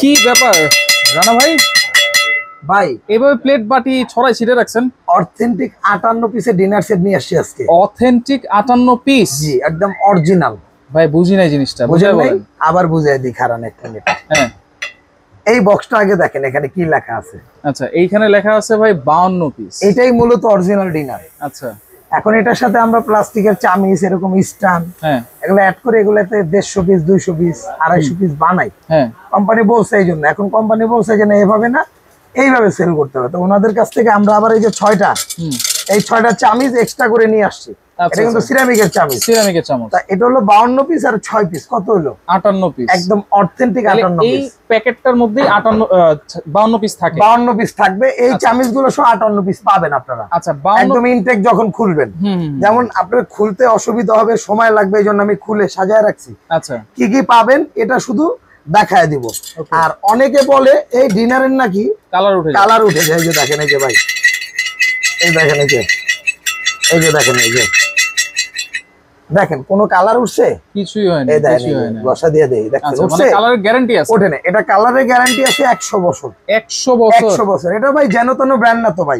কি ব্যাপার রানা ভাই? ভাই এভাবে প্লেট বাটি ছড়াই ছিটে রাখছেন? অথেন্টিক 58 পিসের ডিনার সেট নিয়ে আসছি আজকে। Authentic 58 piece? জি, একদম অরিজিনাল। ভাই বুঝি নাই জিনিসটা, বুঝেন নাই? আবার বুঝাই দিই, খারান এক মিনিট। হ্যাঁ, এই বক্সটা আগে দেখেন এখানে কি লেখা আছে। আচ্ছা, এইখানে লেখা আছে ভাই 52 পিস। এটাই মূলত অরিজিনাল ডিনার। আচ্ছা, এখন এটার সাথে আমরা প্লাস্টিকের চামিচ, এরকম স্ট্যান্ড, হ্যাঁ, এগুলো অ্যাড করে এগুলাতে 150 পিস, 200 পিস, 250 পিস বানাই। হ্যাঁ, কোম্পানি বলছে এই জন্য। এখন কোম্পানি বলছে যে না, এভাবে না, এইভাবে সেল করতে হবে। তো ওনাদের কাছ থেকে আমরা আবার এই যে 6টা, এই 6টা চামিচ এক্সট্রা করে নিয়ে আসছি। এটা কিন্তু সিরামিকের চামিচ। সিরামিকের চামচ। তা এটা হলো 52 পিস আর 6 পিস, কত হলো? 58 পিস। একদম অথেন্টিক 58 এই পিস। প্যাকেটটার মধ্যেই 52 পিস থাকে। 52 পিস থাকবে। এই চামিচগুলো সহ 58 পিস পাবেন আপনারা। আচ্ছা, 52 একদম ইনটেক যখন খুলবেন। যেমন আপনার খুলতে অসুবিধা হবে, সময় লাগবে, এইজন্য আমি খুলে সাজায় রাখছি। আচ্ছা, কি কি পাবেন এটা শুধু দেখায় দিব। আর অনেকে বলে এই ডিনারের নাকি কালার উঠে যায়। এই যে দেখেন, এই যে ভাই, এই দেখেন, এই যে দেখেন, এই যে দেখেন, কোনো কালার উঠছে? কিছুই হয় না। এই দেখেন, বসা দিয়ে দেই, দেখেন উঠছে? কালারের গ্যারান্টি আছে? ওঠে না। এটা কালারের গ্যারান্টি আছে 100 বছর। 100 বছর? 100 বছর। এটা ভাই যেন তেন ব্র্যান্ড না তো ভাই।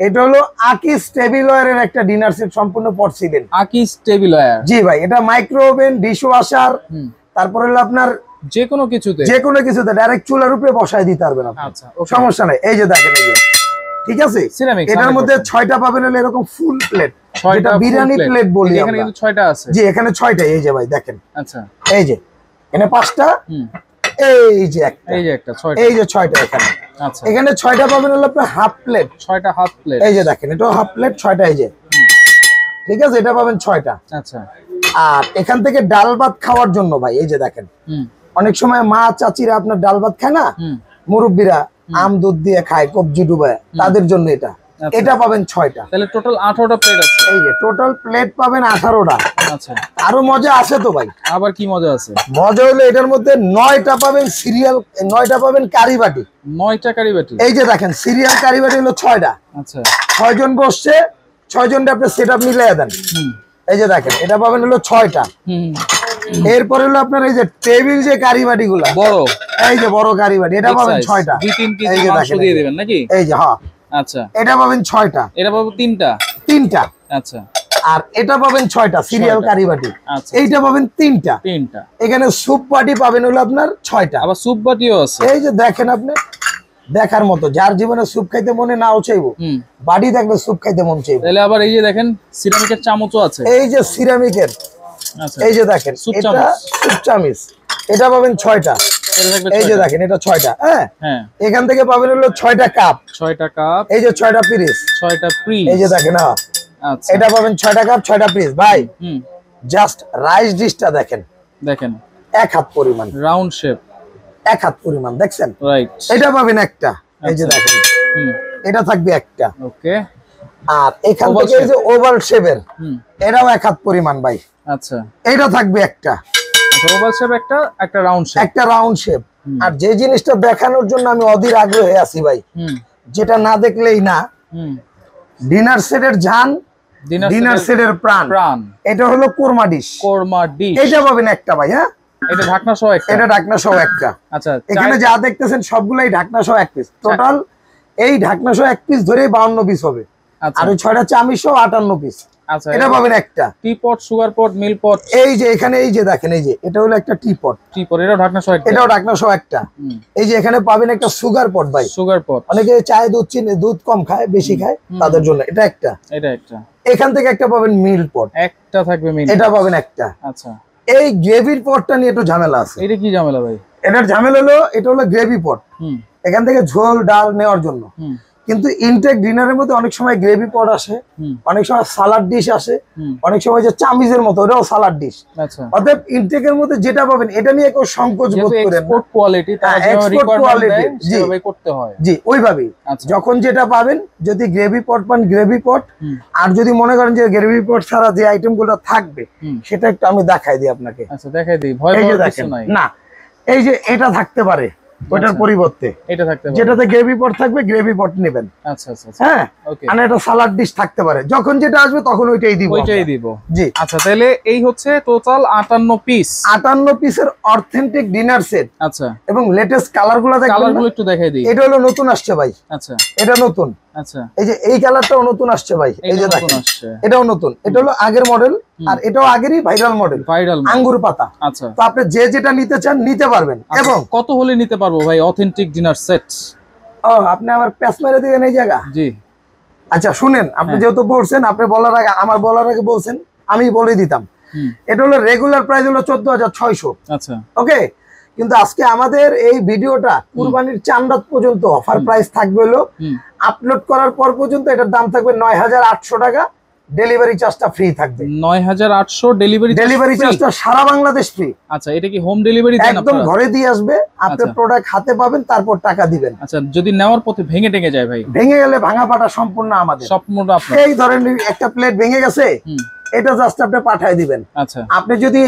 এটা হলো আকিস টেবিলওয়্যারের একটা ডিনার সেট, সম্পূর্ণ পর্সিলেন। আকিস টেবিলওয়্যার? জি ভাই, এটা মাইক্রো ওভেন, ডিশ ওয়াশার, তারপর হলো আপনার যে কোনো কিছুতে ডাইরেক্ট চুলার উপরে বসায় দিতে পারবেন আপনি। আচ্ছা, সমস্যা নাই। এই যে দেখেন, এই যে, ঠিক আছে, এটার মধ্যে 6টা পাবেন হলো এরকম ফুল প্লেট, যেটা বিরিয়ানি প্লেট বলি আমরা। এখানে কিন্তু 6টা আছে। জি, এখানে 6টাই। এই যে ভাই দেখেন, আচ্ছা, এই যে এখানে 5টা, এই যে একটা, এই যে একটা, 6টা, এই যে 6টা এখানে। আচ্ছা, এখানে 6টা পাবেন হলো আপনার হাফ প্লেট। 6টা হাফ প্লেট। এই যে দেখেন, এটাও হাফ প্লেট, 6টা। এই যে, ঠিক আছে, এটা পাবেন 6টা। আচ্ছা, আর এখান থেকে ডাল ভাত খাওয়ার জন্য ভাই, এই যে দেখেন, অনেক সময় মা চাচিরা আপনার ডাল ভাত খায় না, মুরব্বীরা আম দুধ দিয়ে খায়, কবজি ডুবায়, তাদের জন্য এটা। এটা পাবেন 6টা। তাহলে টোটাল 18টা প্লেট আছে। এই যে টোটাল প্লেট পাবেন 18টা। আচ্ছা, আরো মজা আছে তো ভাই। আবার কি মজা আছে? মজা হলো এটার মধ্যে 9টা পাবেন সিরিয়াল, 9টা পাবেন কারিবাটি। 9টা কারিবাটি? এই যে দেখেন, সিরিয়াল কারিবাটি হলো 6টা। আচ্ছা, 6 জন বসছে, 6 জনটা আপনি সেটআপ মিলিয়ে দেন। এই যে দেখেন, এটা পাবেন হলো 6টা। এরপর হলো আপনার এই যে টেবিল, যে কারিবাটি গুলা বড়, এই যে বড় কারিবাটি, এটা পাবেন 6টা। 2-3 কেজি মাংস দিয়ে দিবেন নাকি? এই যে, হ্যাঁ। আচ্ছা, এটা পাবেন 6টা। এটা পাবো 3টা। আচ্ছা, আর এটা পাবেন 6টা সিরিয়াল কারিবাটি। এইটা পাবেন 3টা। এখানে স্যুপ বাটি পাবেন হলো আপনার 6টা। আবার স্যুপ বাটিও আছে। এই যে দেখেন, আপনি দেখার মতো, যার জীবনে স্যুপ খাইতে মনে নাও চাইবো, বাড়ি দেখলে স্যুপ খাইতে মন চাইবো। তাহলে আবার এই যে দেখেন, সিরামিকের চামচও আছে। এই যে সিরামিকের, এই যে দেখেন, এটা স্যুপ চামচ, এটা পাবেন 6টা। এই যে দেখেন, এটা 6টা। হ্যাঁ, এখান থেকে পাবেন হলো 6টা কাপ। 6টা কাপ। এই যে 6টা পিস, 6টা পিস। এই যে দেখেন, হ্যাঁ, আচ্ছা, এটা পাবেন 6টা কাপ, 6টা পিস। ভাই জাস্ট রাইস ডিশটা দেখেন, দেখেন 1 হাত পরিমাণ, রাউন্ড শেপ, 1 হাত পরিমাণ, দেখছেন? রাইট। এটা পাবেন একটা। এই যে দেখেন, এটা থাকবে একটা। ওকে। আর এখান থেকে এই যে ওভাল শেপের, এটাও 1 হাত পরিমাণ ভাই। আচ্ছা, এটা থাকবে একটা। ওভাল শেপ একটা, একটা রাউন্ড শেপ, একটা রাউন্ড শেপ। আর যে জিনিসটা দেখানোর জন্য আমি অধীর আগ্রহে আছি ভাই, যেটা না দেখলেই না, ডিনার সেটের জান, ডিনার সেটের প্রাণ, এটা হলো কোরমা ডিশ। কোরমা ডিশ, এটা পাবেন একটা ভাই। হ্যাঁ, এটা ঢাকনা সহ একটা। এটা ঢাকনা সহ একটা। আচ্ছা, এখানে যা দেখতেছেন সবগুলাই ঢাকনা সহ 1 পিস। টোটাল এই ঢাকনা সহ 1 পিস ধরে 52 পিস হবে। আর ওই 6টা চামিচ সহ 58 পিস। আচ্ছা, এটা পাবেন একটা। টি পট, সুগার পট, মিল পট। এই যে এখানে, এই যে দেখেন, এই যে এটা হলো একটা টি পট। এটাও ঢাকনা সহ একটা। এটাও ঢাকনা সহ একটা। এই যে এখানে পাবেন একটা সুগার পট ভাই। সুগার পট, অনেকে চায় দুধ, চিনি, দুধ কম খায়, বেশি খায়, তাদের জন্য এটা একটা। এটা একটা। এখান থেকে একটা পাবেন মিল পট, একটা থাকবে মিল, এটা পাবেন একটা। আচ্ছা, এই গ্রেভির পটটা নিয়ে একটু ঝামেলা আছে। এটা কি ঝামেলা ভাই? এটার ঝামেলা হলো, এটা হলো গ্রেভি পট। এখান থেকে ঝোল ডাল নেওয়ার জন্য। কিন্তু ইনটেক ডিনারের মধ্যে অনেক সময় গ্রেভি পট আসে, অনেক সময় সালাড ডিশ আসে, অনেক সময় যে চামিজের মতো, ওটাও সালাড ডিশ। অতএব ইনটেকের মধ্যে যেটা পাবেন, এটা নিয়ে কেউ সংকোচ বোধ করেন না। এক্সপোর্ট কোয়ালিটি, তারা রিকোয়ারমেন্ট দেয় সেভাবে করতে হয়। জি, ওইভাবেই। যখন যেটা পাবেন, যদি গ্রেভি পট পান, গ্রেভি পট। আর যদি মনে করেন যে গ্রেভি পট ছাড়া যে আইটেমগুলো থাকবে, সেটা একটু আমি দেখাই দিই আপনাকে। আচ্ছা, দেখাই দিই, ভয় পাওয়ার কিছু নাই। না, এই যে এটা থাকতে পারে, ওটার পরিবর্তে এটা থাকতে পারে, যেটাতে গ্রেভি পট থাকবে গ্রেভি পট নেবেন। আচ্ছা আচ্ছা হ্যাঁ, ওকে। আর একটা সালাড ডিশ থাকতে পারে, যখন যেটা আসবে তখন ওইটাই দিব। জি। আচ্ছা, তাহলে এই হচ্ছে টোটাল 58 পিস, 58 পিসের অথেন্টিক ডিনার সেট। আচ্ছা, এবং লেটেস্ট কালারগুলো দেখেন, কালারগুলো একটু দেখাই দিই। এটা হলো নতুন আসছে ভাই। আচ্ছা এটা নতুন। আচ্ছা, এই যে এই কালারটাও নতুন আসছে ভাই, এই যে দেখেন এটাও নতুন। এটা হলো আগের মডেল, আর এটাও আগেরই ভাইরাল মডেল, আঙ্গুর পাতা। আচ্ছা, তো আপনি যে যেটা নিতে চান নিতে পারবেন। এবং কত হলে নিতে পারবো ভাই অথেন্টিক ডিনার সেট? ও, আপনি আবার প্যাচ মেরে দিবেন এই জায়গা? জি। আচ্ছা শুনেন, আপনি যেহেতু বলছেন, আপনি বলার আগে, আমার বলার আগে বলছেন, আমি বলে দিতাম। এটা হলো রেগুলার প্রাইস হলো 14,600। আচ্ছা, ওকে। কিন্তু আজকে আমাদের এই ভিডিওটা কুরবানির চাঁদ রাত পর্যন্ত অফার প্রাইস থাকবে হলো, আপলোড করার পর পর্যন্ত এটার দাম থাকবে 9,800 টাকা। ডেলিভারি চার্জটা ফ্রি থাকবে। 9,800 ডেলিভারি চার্জটা সারা বাংলাদেশ ফ্রি। আচ্ছা, এটা কি হোম ডেলিভারি দেন আপনারা? একদম ঘরে দিয়ে আসবে, আপনি প্রোডাক্ট হাতে পাবেন, তারপর টাকা দিবেন। আচ্ছা, যদি নেওয়ার পথে ভেঙে টেঙে যায় ভাই? ভেঙে গেলে ভাঙা পাটা সম্পূর্ণ আমাদের, সম্পূর্ণ আপনার। এই ধরেন একটা প্লেট ভেঙে গেছে, এটা জাস্ট আপনি পাঠিয়ে দিবেন। আচ্ছা, আপনি যদি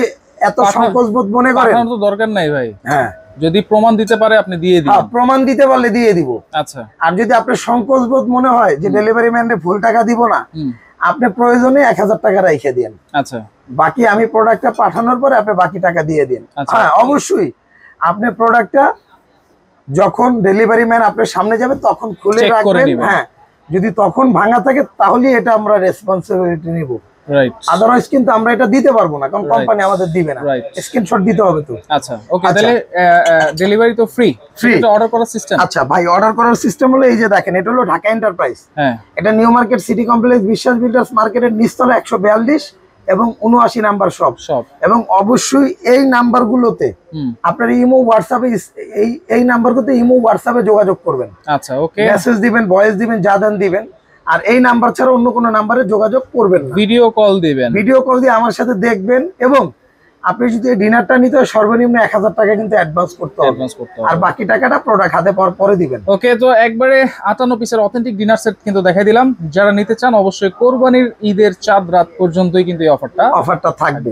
এত সংকোচ বোধ মনে করেন, পাঠানোর তো দরকার নাই ভাই। হ্যাঁ, যদি প্রমাণ দিতে পারে আপনি দিয়ে দিবেন। প্রমাণ দিতে পারলে দিয়ে দিব। আচ্ছা, আর যদি আপনার সংকোচ বোধ মনে হয় যে ডেলিভারি ম্যানকে ফুল টাকা দিব না, আপনি প্রয়োজনে 1,000 টাকা রেখে দেন। আচ্ছা, বাকি আমি প্রোডাক্টটা পাঠানোর পরে আপনি বাকি টাকা দিয়ে দিন। হ্যাঁ, অবশ্যই আপনি প্রোডাক্টটা যখন ডেলিভারি ম্যান আপনার সামনে যাবে তখন খুলে রাখবেন। হ্যাঁ, যদি তখন ভাঙা থাকে তাহলে এটা আমরা রেসপন্সিবিলিটি নিব। রাইট। আদারওয়াইজ কিন্তু আমরা এটা দিতে পারবো না, কারণ কোম্পানি আমাদের দিবে না। স্ক্রিনশট দিতে হবে তো। আচ্ছা, ওকে। তাহলে ডেলিভারি তো ফ্রি। এটা অর্ডার করার সিস্টেম? আচ্ছা ভাই, অর্ডার করার সিস্টেম হলো এই যে দেখেন, এটা হলো ঢাকা এন্টারপ্রাইজ। হ্যাঁ, এটা নিউ মার্কেট সিটি কমপ্লেক্স বিশ্বাস বিল্ডার্স মার্কেটের নিচতলা 142 এবং 79 নাম্বার শপ। এবং অবশ্যই এই নাম্বারগুলোতে আপনার ইমো হোয়াটসঅ্যাপে, এই নাম্বারগুলোতে ইমো হোয়াটসঅ্যাপে যোগাযোগ করবেন। আচ্ছা, ওকে। মেসেজ দিবেন, ভয়েস দিবেন, যা দেন দিবেন। আর এই নাম্বার ছাড়া অন্য কোনো নাম্বারে যোগাযোগ করবেন না। ভিডিও কল দিবেন, ভিডিও কল দিয়ে আমার সাথে দেখবেন। এবং আপনি যদি ডিনারটা নিতে হয় সর্বনিম্ন 1,000 টাকা কিন্তু অ্যাডভান্স করতে হবে, আর বাকি টাকাটা প্রোডাক্ট হাতে পাওয়ার পরে দিবেন। ওকে, তো একবারে 58 পিসের অথেন্টিক ডিনার সেট কিন্তু দেখাই দিলাম। যারা নিতে চান অবশ্যই কোরবানির ঈদের চাঁদ রাত পর্যন্তই কিন্তু এই অফারটা থাকবে।